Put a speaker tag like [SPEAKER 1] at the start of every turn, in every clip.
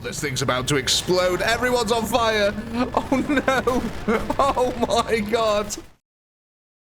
[SPEAKER 1] This thing's about to explode. Everyone's on fire. Oh no. Oh my god.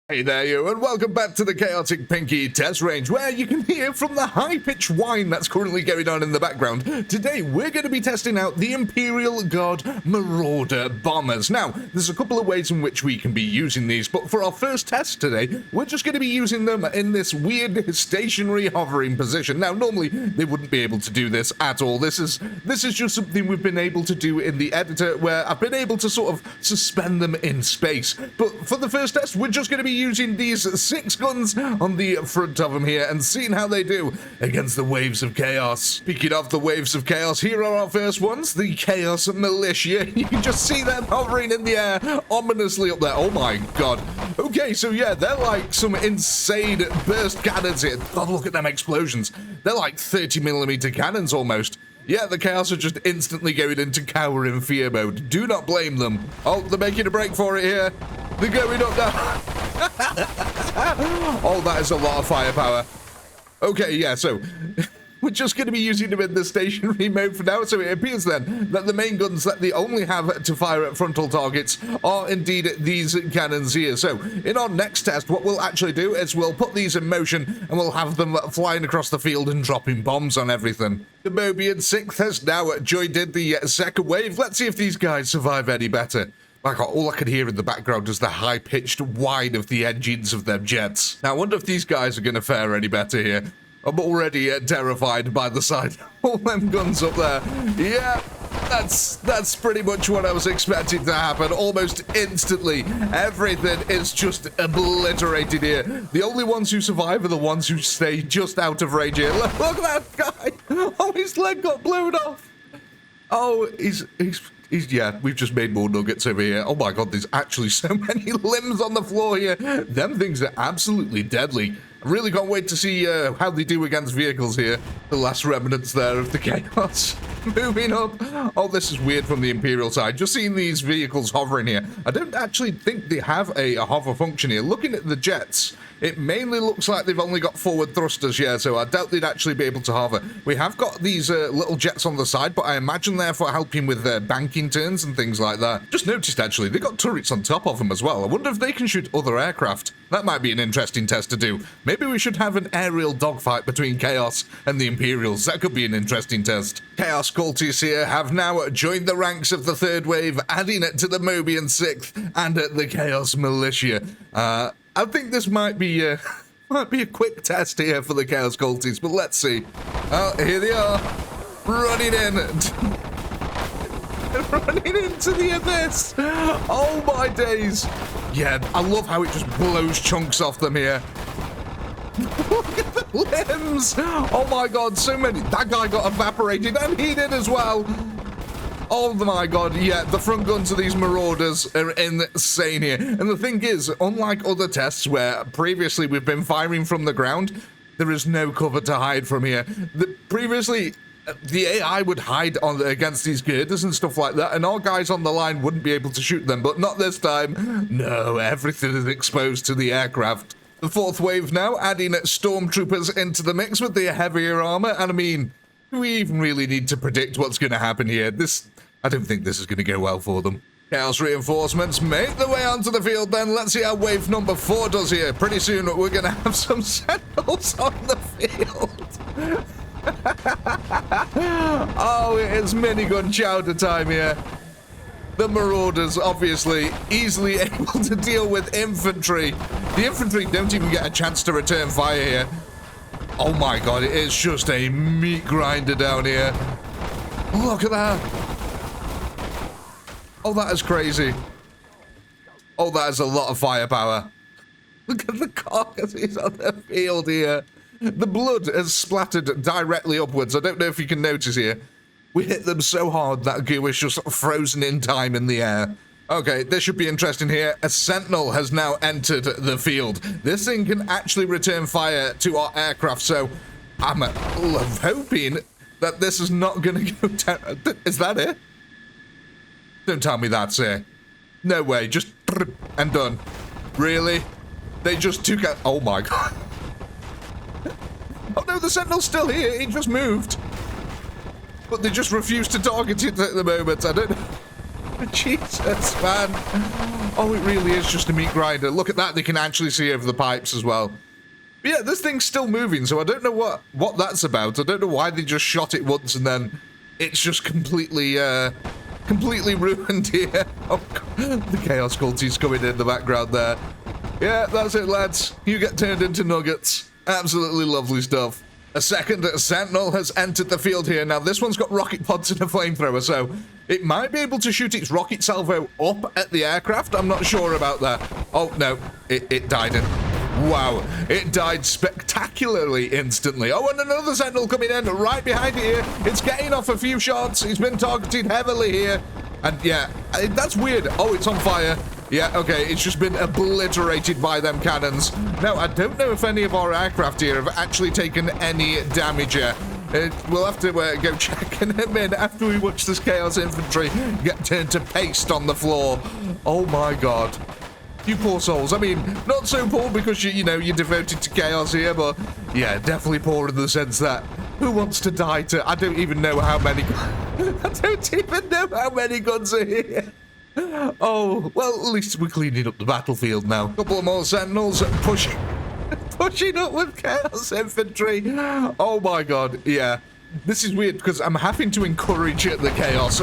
[SPEAKER 1] Hey there you, and welcome back to the ChaoticPinky test range, where you can hear from the high-pitched whine that's currently going on in the background. Today, we're going to be testing out the Imperial Guard Marauder Bombers. Now, there's a couple of ways in which we can be using these, but for our first test today, we're just going to be using them in this weird stationary hovering position. Now, normally, they wouldn't be able to do this at all. This is just something we've been able to do in the editor, where I've been able to sort of suspend them in space. But for the first test, we're just going to be using these 6 guns on the front of them here and seeing how they do against the waves of chaos. Speaking of the waves of chaos, here are our first ones, the Chaos Militia. You can just see them hovering in the air ominously up there. Oh my god. Okay, so yeah, they're like some insane burst cannons here. God, look at them explosions. They're like 30mm cannons almost. Yeah, the Chaos are just instantly going into cower in fear mode. Do not blame them. Oh, they're making a break for it here. They're going up now. Oh, that is a lot of firepower. Okay, yeah, so we're just going to be using them in the stationary mode for now. So it appears then that the main guns that they only have to fire at frontal targets are indeed these cannons here. So in our next test, what we'll actually do is we'll put these in motion and we'll have them flying across the field and dropping bombs on everything. The Mobian 6th has now joined in the second wave. Let's see if these guys survive any better. My god, all I could hear in the background is the high-pitched whine of the engines of them jets. Now, I wonder if these guys are going to fare any better here. I'm already terrified by the sight of all them guns up there. Yeah, that's pretty much what I was expecting to happen. Almost instantly, everything is just obliterated here. The only ones who survive are the ones who stay just out of range here. Look at that guy. Oh, his leg got blown off. Oh, he's yeah, we've just made more nuggets over here. Oh my god, there's actually so many limbs on the floor here. Them things are absolutely deadly. I really can't wait to see how they do against vehicles here. The last remnants there of the chaos. Moving up. Oh, this is weird from the Imperial side. Just seeing these vehicles hovering here. I don't actually think they have a hover function here. Looking at the jets, it mainly looks like they've only got forward thrusters here, so I doubt they'd actually be able to hover. We have got these little jets on the side, but I imagine they're for helping with banking turns and things like that. Just noticed, actually, they got turrets on top of them as well. I wonder if they can shoot other aircraft. That might be an interesting test to do. Maybe we should have an aerial dogfight between Chaos and the Imperials. That could be an interesting test. Chaos cultists here have now joined the ranks of the third wave, adding it to the Mobian 6th and the Chaos Militia. I think this might be a quick test here for the Chaos cultists, but let's see. Oh, here they are, running in. Running into the abyss. Oh my days. Yeah, I love how it just blows chunks off them here. Look at the limbs. Oh my god, so many. That guy got evaporated and he did as well. Oh my god, yeah, the front guns of these Marauders are insane here. And the thing is, unlike other tests where previously we've been firing from the ground, there is no cover to hide from here. Previously, the AI would hide against these girders and stuff like that, and our guys on the line wouldn't be able to shoot them, but not this time. No, everything is exposed to the aircraft. The fourth wave now, adding stormtroopers into the mix with their heavier armor, and I mean, do we even really need to predict what's going to happen here? I don't think this is going to go well for them. Chaos reinforcements make their way onto the field then. Let's see how wave number 4 does here. Pretty soon we're going to have some sentinels on the field. Oh, it is minigun chowder time here. The Marauders, obviously, easily able to deal with infantry. The infantry don't even get a chance to return fire here. Oh my god, it is just a meat grinder down here. Look at that. Oh, that is crazy. Oh, that is a lot of firepower. Look at the carcasses on the field here. The blood has splattered directly upwards. I don't know if you can notice here. We hit them so hard that goo is just frozen in time in the air. Okay, this should be interesting here. A Sentinel has now entered the field. This thing can actually return fire to our aircraft, so I'm hoping that this is not going to go down. Is that it? Don't tell me that's it. No way, just and done. Really? They just took out. Oh my god. Oh no, the Sentinel's still here. He just moved. but they just refuse to target it at the moment. I don't know. Jesus, man. Oh, it really is just a meat grinder. Look at that. They can actually see over the pipes as well. But yeah, this thing's still moving, so I don't know what that's about. I don't know why they just shot it once and then it's just completely ruined here. Oh, God. The Chaos Culti's coming in the background there. Yeah, that's it, lads. You get turned into nuggets. Absolutely lovely stuff. A second Sentinel has entered the field here. Now, this one's got rocket pods and a flamethrower, so it might be able to shoot its rocket salvo up at the aircraft. I'm not sure about that. Oh, no. It died in. Wow. It died spectacularly instantly. Oh, and another Sentinel coming in right behind it here. It's getting off a few shots. It's been targeted heavily here. And, yeah, that's weird. Oh, it's on fire. Yeah, okay, it's just been obliterated by them cannons. Now, I don't know if any of our aircraft here have actually taken any damage yet. We'll have to go check in a minute after we watch this Chaos Infantry get turned to paste on the floor. Oh my God. You poor souls. I mean, not so poor because, you know, you're devoted to chaos here, but yeah, definitely poor in the sense that who wants to die to... I don't even know how many... I don't even know how many guns are here. Oh, well, at least we're cleaning up the battlefield now. A couple of more Sentinels pushing up with Chaos Infantry. Oh my God, yeah. This is weird because I'm having to encourage the Chaos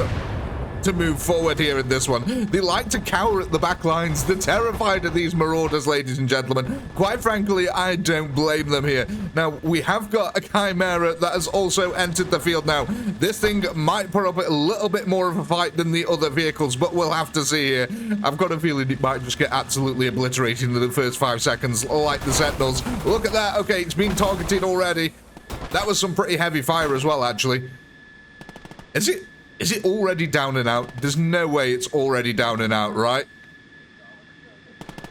[SPEAKER 1] to move forward here in this one. They like to cower at the back lines. They're terrified of these marauders, ladies and gentlemen. Quite frankly, I don't blame them here. Now, we have got a Chimera that has also entered the field now. This thing might put up a little bit more of a fight than the other vehicles, but we'll have to see here. I've got a feeling it might just get absolutely obliterated in the first 5 seconds, like the Sentinels. Look at that. Okay, it's been targeted already. That was some pretty heavy fire as well, actually. Is it already down and out? There's no way it's already down and out, right?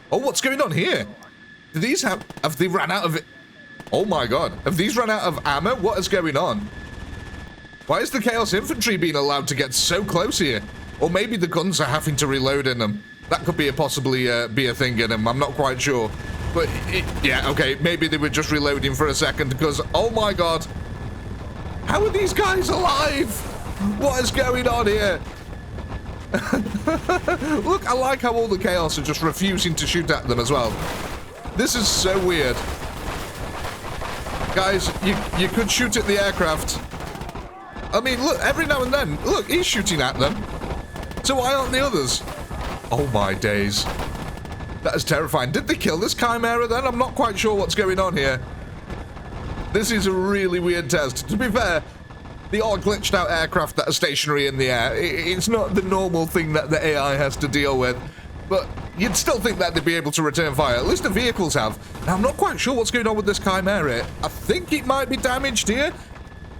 [SPEAKER 1] Oh, what's going on here? Do these have they run out of it? Oh my God. Have these run out of ammo? What is going on? Why is the Chaos Infantry being allowed to get so close here? Or maybe the guns are having to reload in them. That could be possibly be a thing in them. I'm not quite sure. But yeah, okay. Maybe they were just reloading for a second because, oh my God. How are these guys alive? What is going on here? Look, I like how all the Chaos are just refusing to shoot at them as well. This is so weird. Guys, you could shoot at the aircraft. I mean, look, every now and then, look, he's shooting at them. So why aren't the others? Oh my days. That is terrifying. Did they kill this Chimera then? I'm not quite sure what's going on here. This is a really weird test. To be fair, they are glitched out aircraft that are stationary in the air. It's not the normal thing that the AI has to deal with. But you'd still think that they'd be able to return fire. At least the vehicles have. Now, I'm not quite sure what's going on with this Chimera. I think it might be damaged here.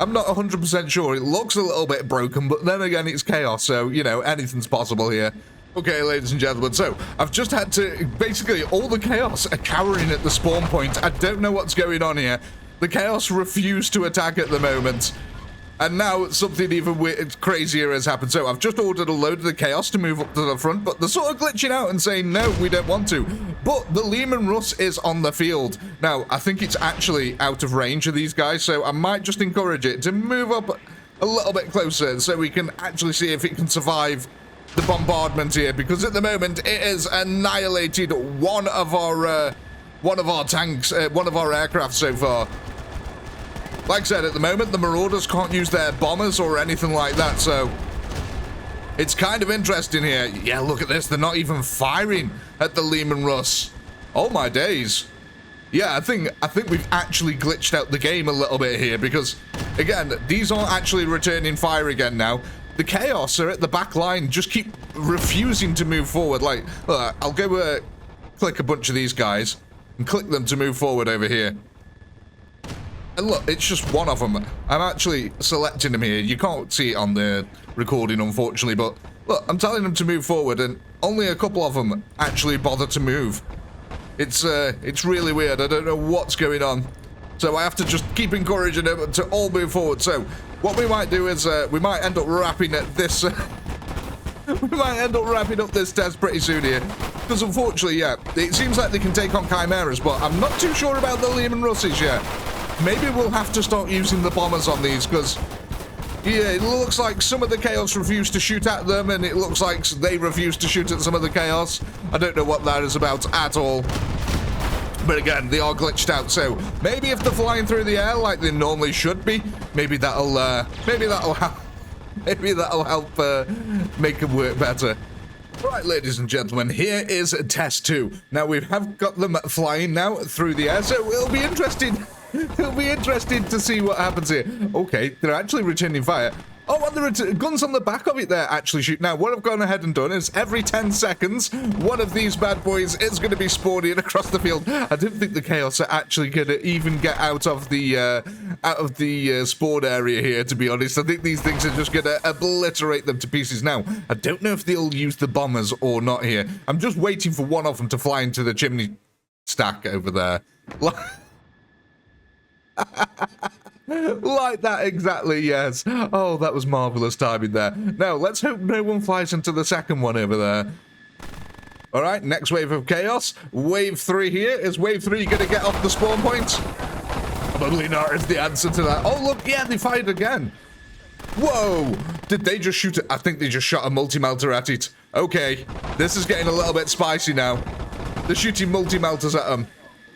[SPEAKER 1] I'm not 100% sure. It looks a little bit broken, but then again, it's chaos. So, you know, anything's possible here. Okay, ladies and gentlemen, so I've just had to... Basically, all the Chaos are cowering at the spawn point. I don't know what's going on here. The Chaos refuse to attack at the moment. And now something even weird, crazier has happened. So I've just ordered a load of the Chaos to move up to the front, but they're sort of glitching out and saying, no, we don't want to. But the Lehman Russ is on the field. Now, I think it's actually out of range of these guys, so I might just encourage it to move up a little bit closer so we can actually see if it can survive the bombardment here, because at the moment it has annihilated one of our tanks, one of our aircraft so far. Like I said, at the moment, the Marauders can't use their bombers or anything like that, so it's kind of interesting here. Yeah, look at this. They're not even firing at the Lehman Russ. Oh, my days. Yeah, I think we've actually glitched out the game a little bit here because, again, these aren't actually returning fire again now. The Chaos are at the back line, just keep refusing to move forward. Like, I'll go click a bunch of these guys and click them to move forward over here. And look, it's just one of them. I'm actually selecting them here. You can't see it on the recording, unfortunately, but look, I'm telling them to move forward, and only a couple of them actually bother to move. It's really weird. I don't know what's going on. So I have to just keep encouraging them to all move forward. So what we might do is we might end up wrapping this... we might end up wrapping up this test pretty soon here. Because unfortunately, yeah, it seems like they can take on Chimeras, but I'm not too sure about the Lehman Russes yet. Maybe we'll have to start using the bombers on these because, Yeah, it looks like some of the Chaos refuse to shoot at them, and it looks like they refuse to shoot at some of the Chaos. I don't know what that is about at all. But again, they are glitched out, so maybe if they're flying through the air like they normally should be, maybe that'll help make them work better. Right, ladies and gentlemen, here is test 2. Now, we have got them flying now through the air, so it'll be interesting. It'll be interesting to see what happens here. Okay, they're actually returning fire. Oh, and there are guns on the back of it there actually shoot. Now, what I've gone ahead and done is every 10 seconds, one of these bad boys is going to be spawning across the field. I don't think the Chaos are actually going to even get out of the spawn area here, to be honest. I think these things are just going to obliterate them to pieces. Now, I don't know if they'll use the bombers or not here. I'm just waiting for one of them to fly into the chimney stack over there. Like that, exactly, yes. Oh, that was marvelous timing there. Now, let's hope no one flies into the second one over there. All right, next wave of Chaos. Wave 3 here. Is Wave 3 going to get off the spawn point? Probably not is the answer to that. Oh, look, yeah, they fired again. Whoa! Did they just shoot it? I think they just shot a multi-melter at it. Okay, this is getting a little bit spicy now. They're shooting multi-melters at them.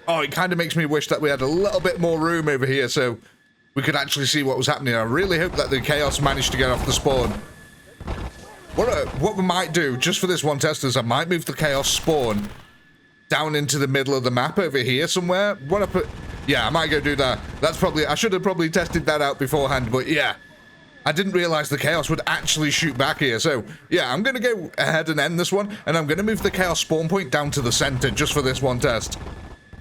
[SPEAKER 1] Oh, it kind of makes me wish that we had a little bit more room over here so we could actually see what was happening. I really hope that the Chaos managed to get off the spawn. What we might do, just for this one test, is I might move the Chaos spawn down into the middle of the map over here somewhere. Yeah, I might go do that. I should have probably tested that out beforehand, but yeah. I didn't realize the Chaos would actually shoot back here. So, yeah, I'm going to go ahead and end this one, and I'm going to move the Chaos spawn point down to the center just for this one test.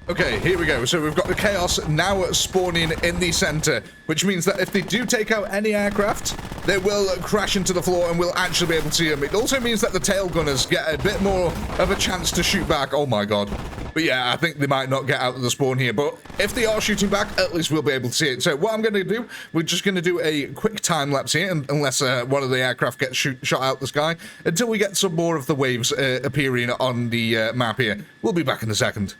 [SPEAKER 1] Okay, here we go. So we've got the Chaos now spawning in the center, which means that if they do take out any aircraft, they will crash into the floor and we'll actually be able to see them. It also means that the tail gunners get a bit more of a chance to shoot back. Oh my god. But yeah, I think they might not get out of the spawn here, but if they are shooting back, at least we'll be able to see it. So what I'm going to do, we're just going to do a quick time lapse here, unless one of the aircraft gets shot out the sky, until we get some more of the waves appearing on the map here. We'll be back in a second.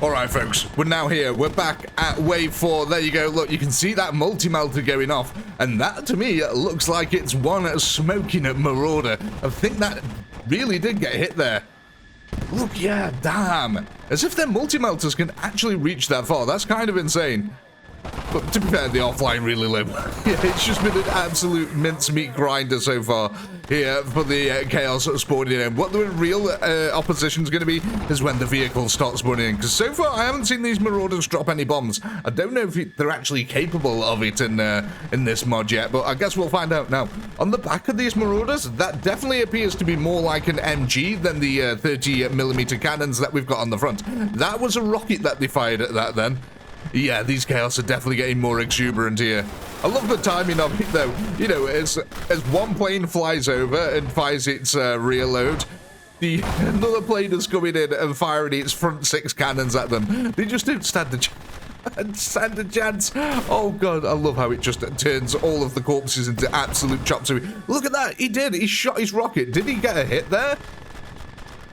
[SPEAKER 1] Alright folks, we're now here, we're back at wave 4, there you go, look, you can see that multi-melter going off, and that to me looks like it's one smoking Marauder. I think that really did get hit there. Look, yeah, damn, as if their multi-melters can actually reach that far, that's kind of insane. But to be fair, they are flying really low. Yeah, it's just been an absolute mincemeat grinder so far here for the Chaos spawning in. What the real opposition is going to be is when the vehicles start spawning in. Because so far, I haven't seen these Marauders drop any bombs. I don't know if they're actually capable of it in this mod yet, but I guess we'll find out now. On the back of these Marauders, that definitely appears to be more like an MG than the 30mm cannons that we've got on the front. That was a rocket that they fired at that then. Yeah, these Chaos are definitely getting more exuberant here. I love the timing of it, though. You know, as one plane flies over and fires its rear load, another plane is coming in and firing its front 6 cannons at them. They just don't stand a chance. Oh, God, I love how it just turns all of the corpses into absolute chop suey. Look at that. He did. He shot his rocket. Did he get a hit there?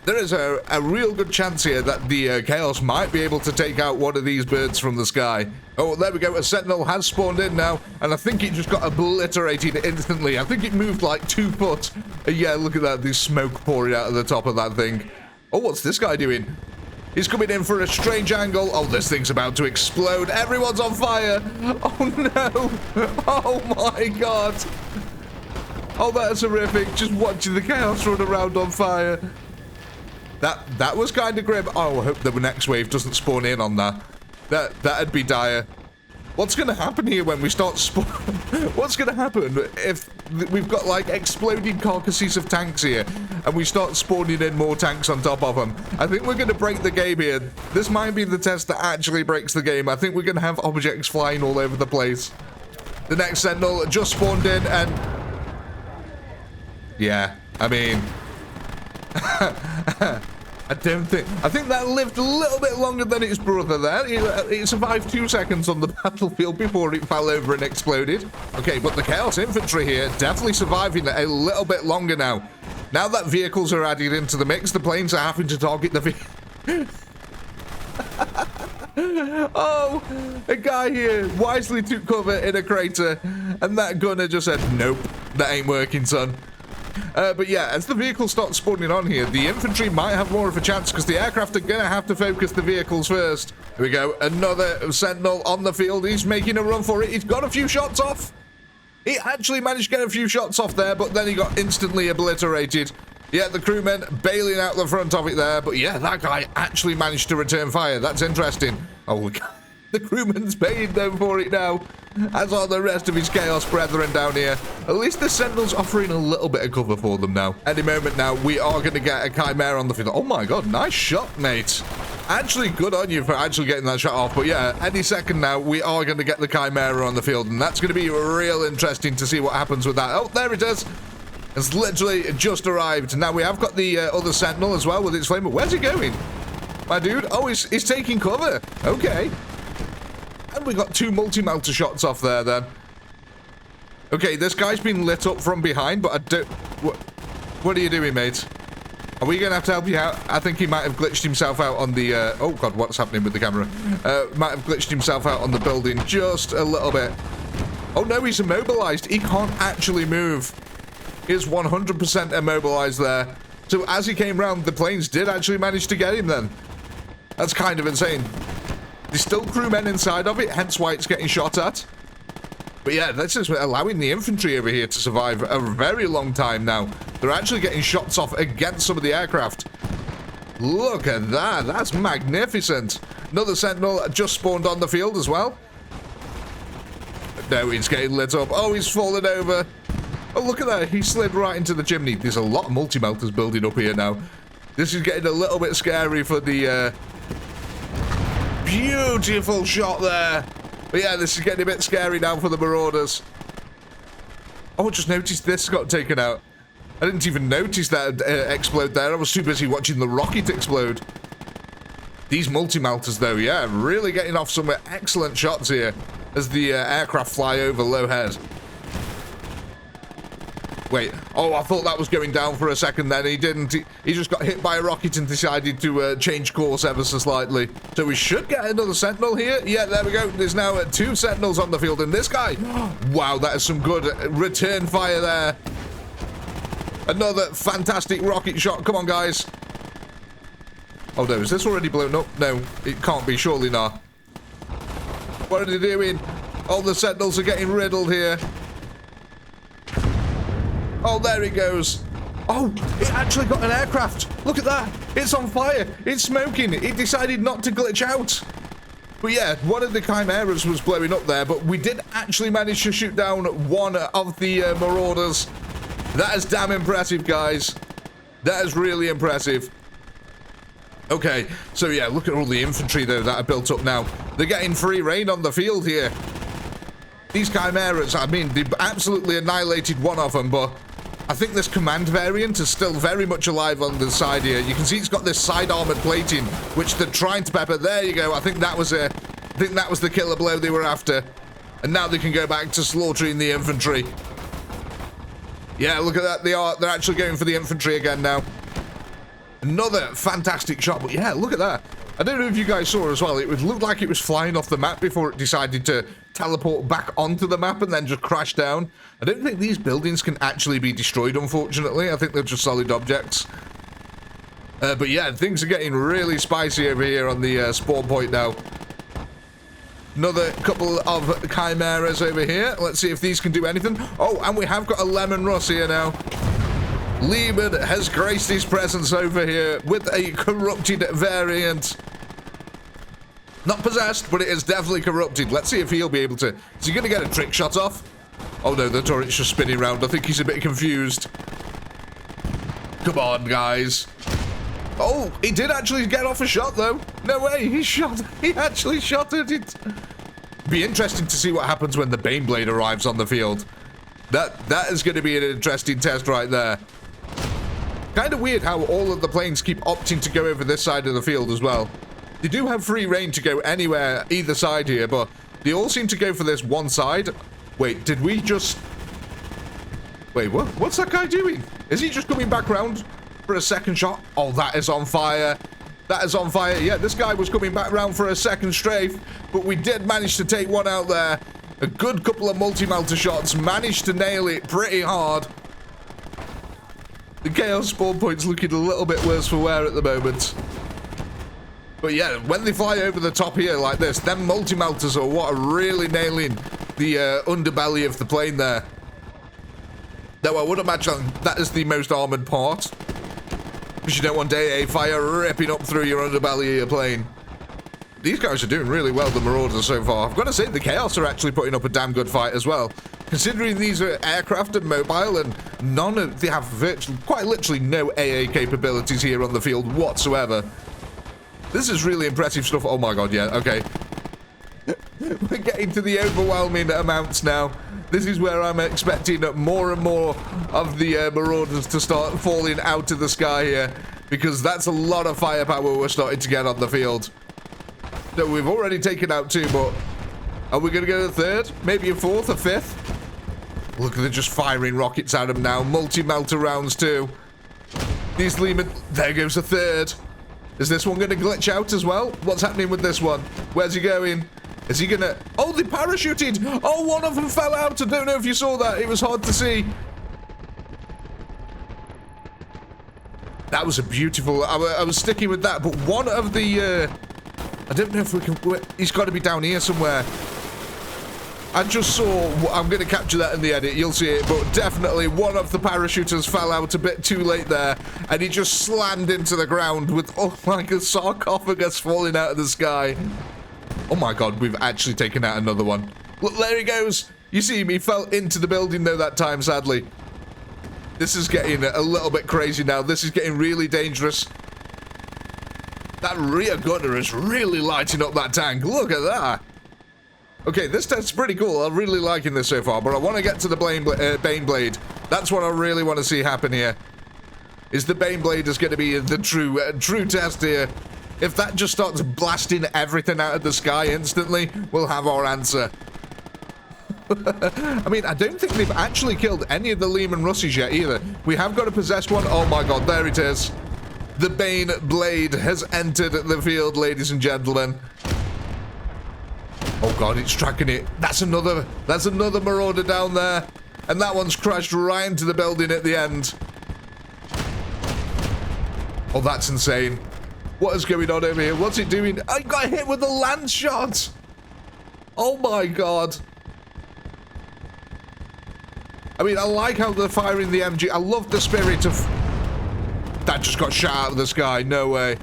[SPEAKER 1] There is a real good chance here that the Chaos might be able to take out one of these birds from the sky. Oh, there we go. A Sentinel has spawned in now, and I think it just got obliterated instantly. I think it moved like 2 foot. Yeah, look at that. There's smoke pouring out of the top of that thing. Oh, what's this guy doing? He's coming in for a strange angle. Oh, this thing's about to explode. Everyone's on fire. Oh, no. Oh, my God. Oh, that's horrific. Just watching the Chaos run around on fire. That was kind of grim. Oh, I hope the next wave doesn't spawn in on that. That'd be dire. What's going to happen here when we start What's going to happen if we've got, like, exploding carcasses of tanks here and we start spawning in more tanks on top of them? I think we're going to break the game here. This might be the test that actually breaks the game. I think we're going to have objects flying all over the place. The next Sentinel just spawned in and... yeah, I mean... I think that lived a little bit longer than its brother there. It survived 2 seconds on the battlefield before it fell over and exploded. Okay, but the Chaos Infantry here definitely surviving a little bit longer now. Now that vehicles are added into the mix, the planes are having to target the Oh, a guy here wisely took cover in a crater, and that gunner just said, nope, that ain't working, son. But yeah, as the vehicles start spawning on here, the infantry might have more of a chance because the aircraft are going to have to focus the vehicles first. Here we go. Another Sentinel on the field. He's making a run for it. He's got a few shots off. He actually managed to get a few shots off there, but then he got instantly obliterated. Yeah, the crewmen bailing out the front of it there. But yeah, that guy actually managed to return fire. That's interesting. Oh, the crewman's paying them for it now, as are the rest of his Chaos brethren down here. At least the Sentinel's offering a little bit of cover for them now. Any moment now, we are going to get a Chimera on the field. Oh my god, nice shot, mate. Actually, good on you for actually getting that shot off. But yeah, any second now, we are going to get the Chimera on the field, and that's going to be real interesting to see what happens with that. Oh, there it is. It's literally just arrived. Now, we have got the other Sentinel as well with its flamer. Where's he going? My dude? Oh, he's taking cover. Okay. And we got 2 multi-melter shots off there, then. Okay, this guy's been lit up from behind, but I don't... What are you doing, mate? Are we going to have to help you out? I think he might have glitched himself out on the... oh, God, what's happening with the camera? Might have glitched himself out on the building just a little bit. Oh, no, he's immobilized. He can't actually move. He's 100% immobilized there. So as he came round, the planes did actually manage to get him then. That's kind of insane. There's still crewmen inside of it, hence why it's getting shot at. But yeah, this is allowing the infantry over here to survive a very long time now. They're actually getting shots off against some of the aircraft. Look at that. That's magnificent. Another Sentinel just spawned on the field as well. No, he's getting lit up. Oh, he's fallen over. Oh, look at that. He slid right into the chimney. There's a lot of multi-melters building up here now. This is getting a little bit scary for the... beautiful shot there. But yeah, this is getting a bit scary now for the Marauders. Oh, I just noticed this got taken out. I didn't even notice that explode there. I was too busy watching the rocket explode. These multi-melters, though, yeah, really getting off some excellent shots here as the aircraft fly over low head. Wait, oh, I thought that was going down for a second then. He didn't. He just got hit by a rocket and decided to change course ever so slightly. So we should get another Sentinel here. Yeah, there we go. There's now 2 Sentinels on the field, and this guy... wow, that is some good return fire there. Another fantastic rocket shot. Come on, guys. Oh, no, is this already blown up? No, it can't be, surely not. What are they doing? Oh, the Sentinels are getting riddled here. Oh, there he goes. Oh, it actually got an aircraft. Look at that. It's on fire. It's smoking. It decided not to glitch out. But yeah, one of the Chimeras was blowing up there, but we did actually manage to shoot down one of the Marauders. That is damn impressive, guys. That is really impressive. Okay, so yeah, look at all the infantry there that are built up now. They're getting free reign on the field here. These Chimeras, I mean, they absolutely annihilated one of them, but I think this command variant is still very much alive on the side here. You can see it's got this side armored plating, which they're trying to pepper. There you go. I think that was the killer blow they were after. And now they can go back to slaughtering the infantry. Yeah, look at that. They're actually going for the infantry again now. Another fantastic shot. But yeah, look at that. I don't know if you guys saw as well. It looked like it was flying off the map before it decided to teleport back onto the map and then just crash down. I don't think these buildings can actually be destroyed, unfortunately. I think they're just solid objects. But yeah, things are getting really spicy over here on the spawn point now. Another couple of Chimeras over here. Let's see if these can do anything. Oh, and we have got a Lemon Russ here now. Lehman has graced his presence over here with a corrupted variant. Not possessed, but it is definitely corrupted. Let's see if he'll be able to... Is he going to get a trick shot off? Oh no, the turret's just spinning around. I think he's a bit confused. Come on, guys. Oh, he did actually get off a shot, though. No way, he shot. He actually shot at it. Be interesting to see what happens when the Baneblade arrives on the field. That is going to be an interesting test right there. Kind of weird how all of the planes keep opting to go over this side of the field as well. They do have free reign to go anywhere, either side here, but they all seem to go for this one side. Wait, did we just... Wait, what? What's that guy doing? Is he just coming back round for a second shot? Oh, that is on fire. That is on fire. Yeah, this guy was coming back round for a second strafe, but we did manage to take one out there. A good couple of multi-melter shots. Managed to nail it pretty hard. The Chaos spawn point's looking a little bit worse for wear at the moment. But yeah, when they fly over the top here like this, them multi-melters are what are really nailing the underbelly of the plane there. Though I would imagine that is the most armoured part. Because you don't want AA fire ripping up through your underbelly of your plane. These guys are doing really well, the Marauders, so far. I've got to say, the Chaos are actually putting up a damn good fight as well. Considering these are aircraft and mobile, and they have virtually, quite literally no AA capabilities here on the field whatsoever. This is really impressive stuff. Oh my god, yeah, okay. We're getting to the overwhelming amounts now. This is where I'm expecting more and more of the Marauders to start falling out of the sky here. Because that's a lot of firepower we're starting to get on the field. So we've already taken out 2, but are we going to get a 3rd? Maybe a 4th, a 5th? Look, they're just firing rockets at them now. Multi-melter rounds too. These Lehman... There goes a 3rd. Is this one going to glitch out as well? What's happening with this one? Where's he going? Is he going to... Oh, they parachuted! Oh, one of them fell out! I don't know if you saw that. It was hard to see. That was a beautiful... I was sticking with that, but one of the... I don't know if we can... He's got to be down here somewhere. I just saw... I'm going to capture that in the edit. You'll see it. But definitely one of the parachuters fell out a bit too late there. And he just slammed into the ground with, oh, like a sarcophagus falling out of the sky. Oh my god, we've actually taken out another one. Look, there he goes. You see him? He fell into the building though that time, sadly. This is getting a little bit crazy now. This is getting really dangerous. That rear gunner is really lighting up that tank. Look at that. Okay, this test's pretty cool. I'm really liking this so far, but I want to get to the Baneblade. That's what I really want to see happen here. Is the Baneblade is going to be the true test here. If that just starts blasting everything out of the sky instantly, we'll have our answer. I mean, I don't think they've actually killed any of the Lehman Russies yet either. We have got a possessed one. Oh my god, there it is. The Baneblade has entered the field, ladies and gentlemen. Oh god, it's tracking it. That's another Marauder down there. And that one's crashed right into the building at the end. Oh, that's insane. What is going on over here? What's it doing? I got hit with a lance shot. Oh my god. I mean, I like how they're firing the MG. I love the spirit of... That just got shot out of the sky. No way.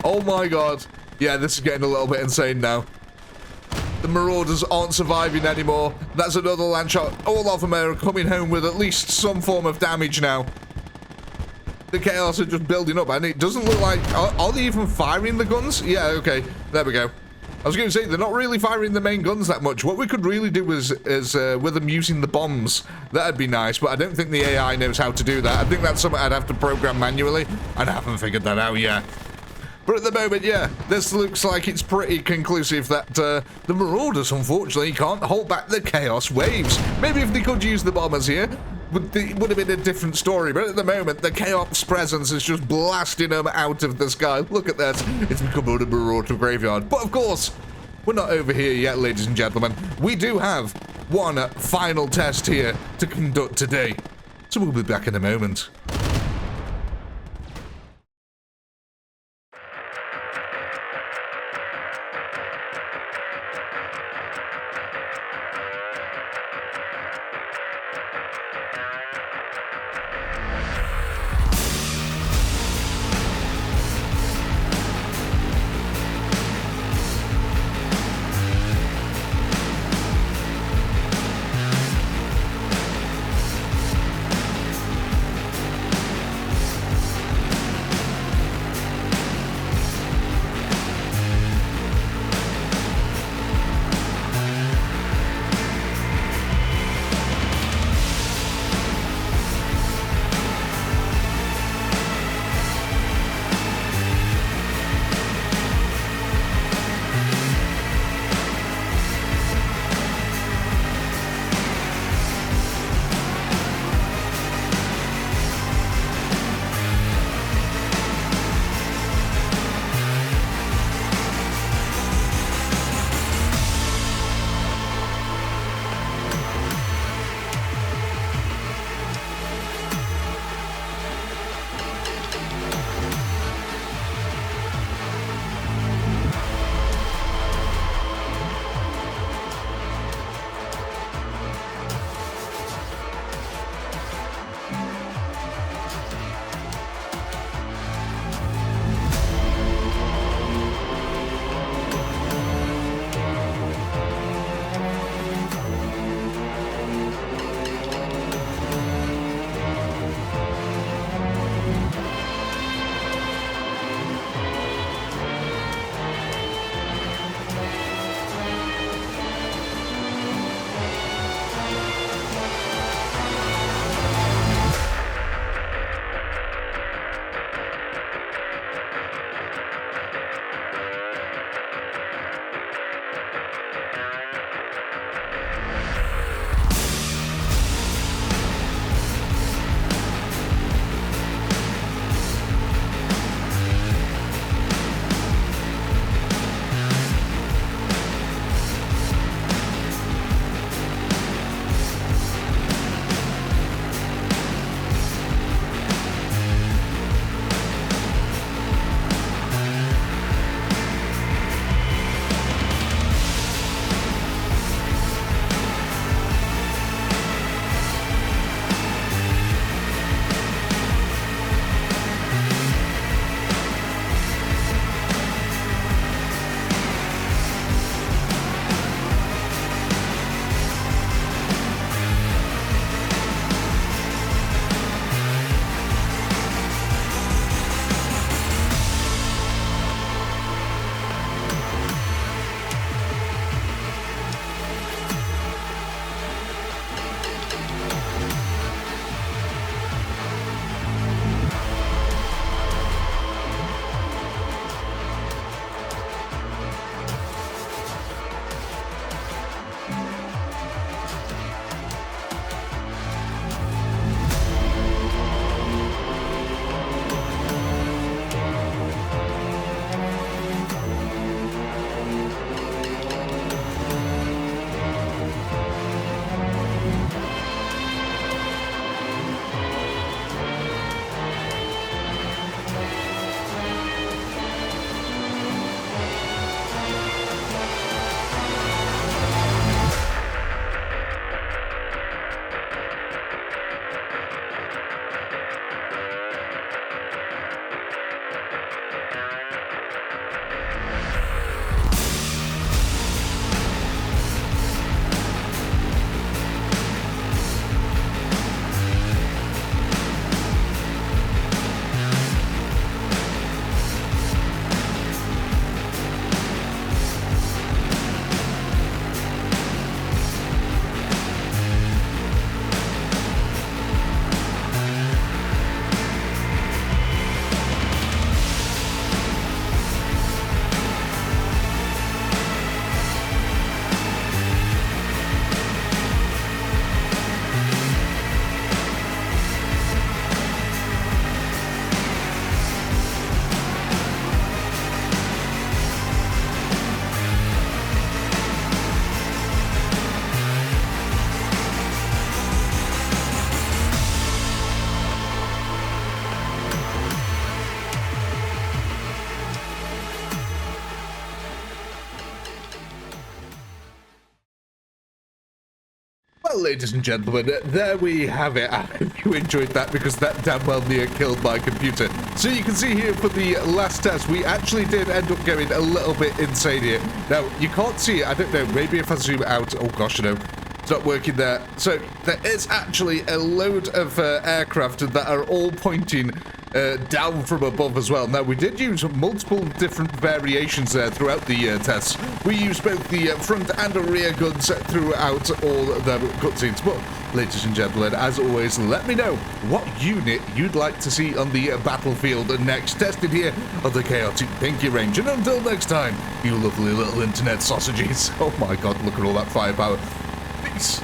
[SPEAKER 1] Oh my god. Yeah, this is getting a little bit insane now. The Marauders aren't surviving anymore. That's another lance shot. All of them are coming home with at least some form of damage now. The Chaos are just building up, and it doesn't look like... Are they even firing the guns? Yeah, okay. There we go. I was going to say, they're not really firing the main guns that much. What we could really do is with them using the bombs. That'd be nice, but I don't think the AI knows how to do that. I think that's something I'd have to program manually, and I haven't figured that out yet. But at the moment, yeah, this looks like it's pretty conclusive that the Marauders, unfortunately, can't hold back the Chaos waves. Maybe if they could use the bombers here, it would have been a different story. But at the moment, the Chaos presence is just blasting them out of the sky. Look at that. It's become a Marauder graveyard. But of course, we're not over here yet, ladies and gentlemen. We do have one final test here to conduct today. So we'll be back in a moment. Well, ladies and gentlemen, there we have it. I hope you enjoyed that because that damn well near killed my computer. So you can see here for the last test, we actually did end up going a little bit insane here. Now, you can't see it. I don't know. Maybe if I zoom out. Oh, gosh, no. It's not working there. So there is actually a load of aircraft that are all pointing down from above as well. Now, we did use multiple different variations there throughout the tests. We used both the front and rear guns throughout all the cutscenes. But, ladies and gentlemen, as always, let me know what unit you'd like to see on the battlefield next, tested here on the Chaotic Pinky range. And until next time, you lovely little internet sausages. Oh my god, look at all that firepower. Peace.